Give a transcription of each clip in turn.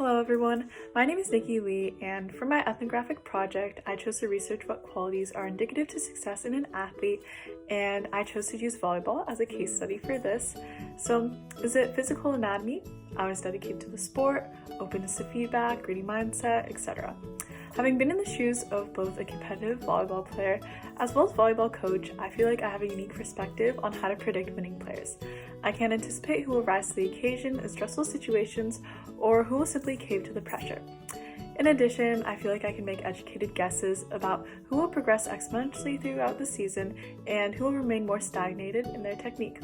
Hello everyone, my name is Nikki Lee, and for my ethnographic project, I chose to research what qualities are indicative to success in an athlete, and I chose to use volleyball as a case study for this. So, is it physical anatomy, hours dedicated to the sport, openness to feedback, reading mindset, etc.? Having been in the shoes of both a competitive volleyball player as well as volleyball coach, I feel like I have a unique perspective on how to predict winning players. I can anticipate who will rise to the occasion in stressful situations or who will simply cave to the pressure. In addition, I feel like I can make educated guesses about who will progress exponentially throughout the season and who will remain more stagnated in their technique.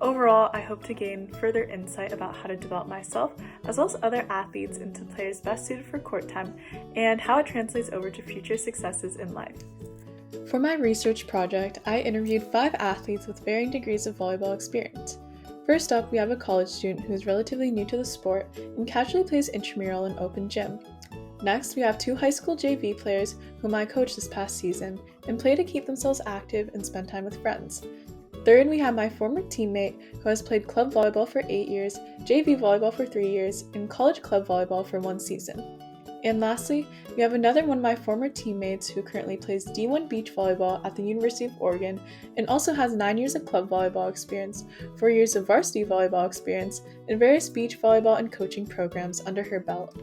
Overall, I hope to gain further insight about how to develop myself as well as other athletes into players best suited for court time and how it translates over to future successes in life. For my research project, I interviewed 5 athletes with varying degrees of volleyball experience. First up, we have a college student who is relatively new to the sport and casually plays intramural in open gym. Next, we have 2 high school JV players whom I coached this past season and play to keep themselves active and spend time with friends. Third, we have my former teammate who has played club volleyball for 8 years, JV volleyball for 3 years, and college club volleyball for 1 season. And lastly, we have another one of my former teammates who currently plays D1 beach volleyball at the University of Oregon and also has 9 years of club volleyball experience, 4 years of varsity volleyball experience, and various beach volleyball and coaching programs under her belt.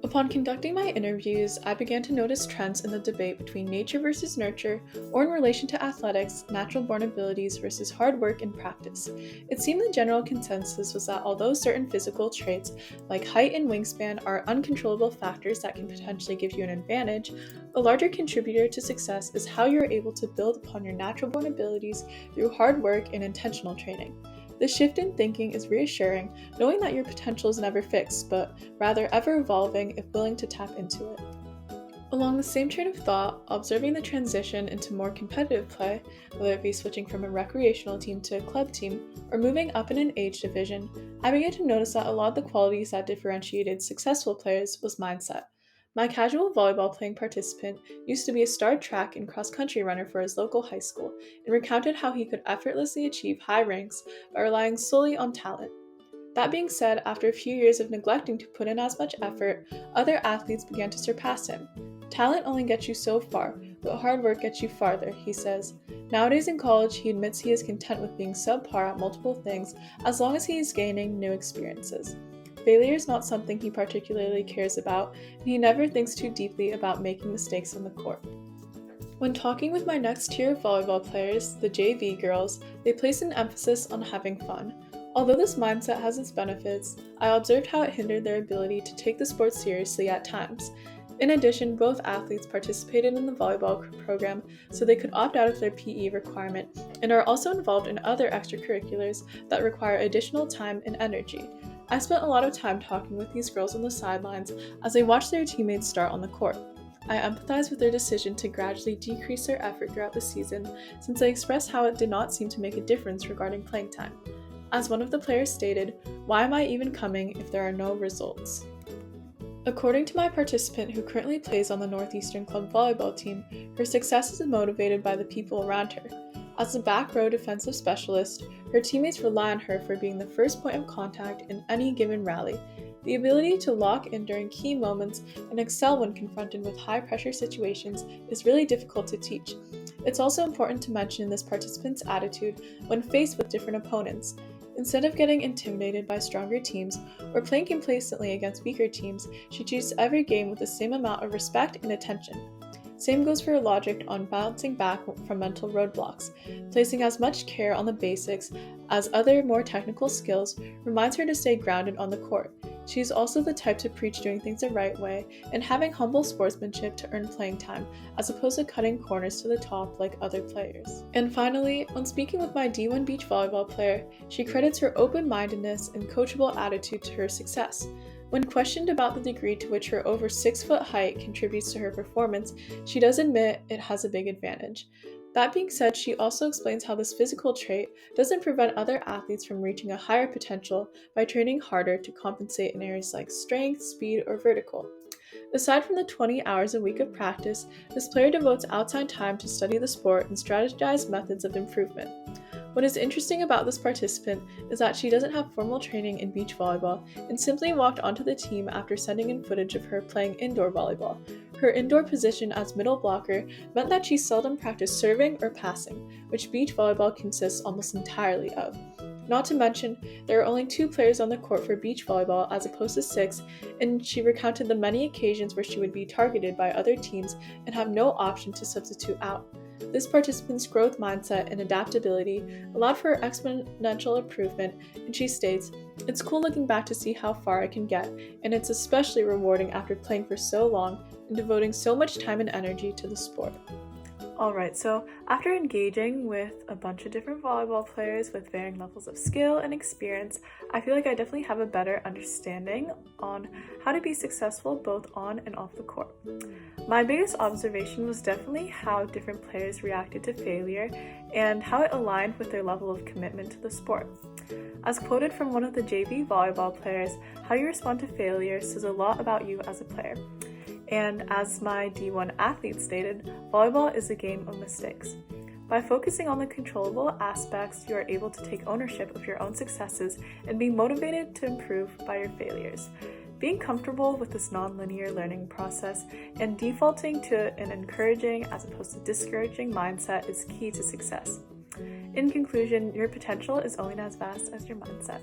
Upon conducting my interviews, I began to notice trends in the debate between nature versus nurture, or in relation to athletics, natural-born abilities versus hard work and practice. It seemed the general consensus was that although certain physical traits, like height and wingspan, are uncontrollable factors that can potentially give you an advantage, a larger contributor to success is how you are able to build upon your natural-born abilities through hard work and intentional training. This shift in thinking is reassuring, knowing that your potential is never fixed, but rather ever evolving if willing to tap into it. Along the same train of thought, observing the transition into more competitive play, whether it be switching from a recreational team to a club team, or moving up in an age division, I began to notice that a lot of the qualities that differentiated successful players was mindset. My casual volleyball playing participant used to be a star track and cross-country runner for his local high school and recounted how he could effortlessly achieve high ranks by relying solely on talent. That being said, after a few years of neglecting to put in as much effort, other athletes began to surpass him. Talent only gets you so far, but hard work gets you farther, he says. Nowadays in college, he admits he is content with being subpar at multiple things as long as he is gaining new experiences. Failure is not something he particularly cares about, and he never thinks too deeply about making mistakes on the court. When talking with my next tier of volleyball players, the JV girls, they place an emphasis on having fun. Although this mindset has its benefits, I observed how it hindered their ability to take the sport seriously at times. In addition, both athletes participated in the volleyball program so they could opt out of their PE requirement and are also involved in other extracurriculars that require additional time and energy. I spent a lot of time talking with these girls on the sidelines as they watched their teammates start on the court. I empathize with their decision to gradually decrease their effort throughout the season since they expressed how it did not seem to make a difference regarding playing time. As one of the players stated, "Why am I even coming if there are no results?" According to my participant who currently plays on the Northeastern Club volleyball team, her success is motivated by the people around her. As a back row defensive specialist, her teammates rely on her for being the first point of contact in any given rally. The ability to lock in during key moments and excel when confronted with high-pressure situations is really difficult to teach. It's also important to mention this participant's attitude when faced with different opponents. Instead of getting intimidated by stronger teams or playing complacently against weaker teams, she treats every game with the same amount of respect and attention. Same goes for her logic on bouncing back from mental roadblocks. Placing as much care on the basics as other more technical skills reminds her to stay grounded on the court. She is also the type to preach doing things the right way and having humble sportsmanship to earn playing time, as opposed to cutting corners to the top like other players. And finally, when speaking with my D1 beach volleyball player, she credits her open-mindedness and coachable attitude to her success. When questioned about the degree to which her over 6-foot height contributes to her performance, she does admit it has a big advantage. That being said, she also explains how this physical trait doesn't prevent other athletes from reaching a higher potential by training harder to compensate in areas like strength, speed, or vertical. Aside from the 20 hours a week of practice, this player devotes outside time to study the sport and strategize methods of improvement. What is interesting about this participant is that she doesn't have formal training in beach volleyball and simply walked onto the team after sending in footage of her playing indoor volleyball. Her indoor position as middle blocker meant that she seldom practiced serving or passing, which beach volleyball consists almost entirely of. Not to mention, there are only 2 players on the court for beach volleyball as opposed to 6, and she recounted the many occasions where she would be targeted by other teams and have no option to substitute out. This participant's growth mindset and adaptability allowed for exponential improvement, and she states, "It's cool looking back to see how far I can get, and it's especially rewarding after playing for so long and devoting so much time and energy to the sport." Alright, so after engaging with a bunch of different volleyball players with varying levels of skill and experience, I feel like I definitely have a better understanding on how to be successful both on and off the court. My biggest observation was definitely how different players reacted to failure and how it aligned with their level of commitment to the sport. As quoted from one of the JV volleyball players, how you respond to failure says a lot about you as a player. And as my D1 athlete stated, volleyball is a game of mistakes. By focusing on the controllable aspects, you are able to take ownership of your own successes and be motivated to improve by your failures. Being comfortable with this non-linear learning process and defaulting to an encouraging as opposed to discouraging mindset is key to success. In conclusion, your potential is only as vast as your mindset.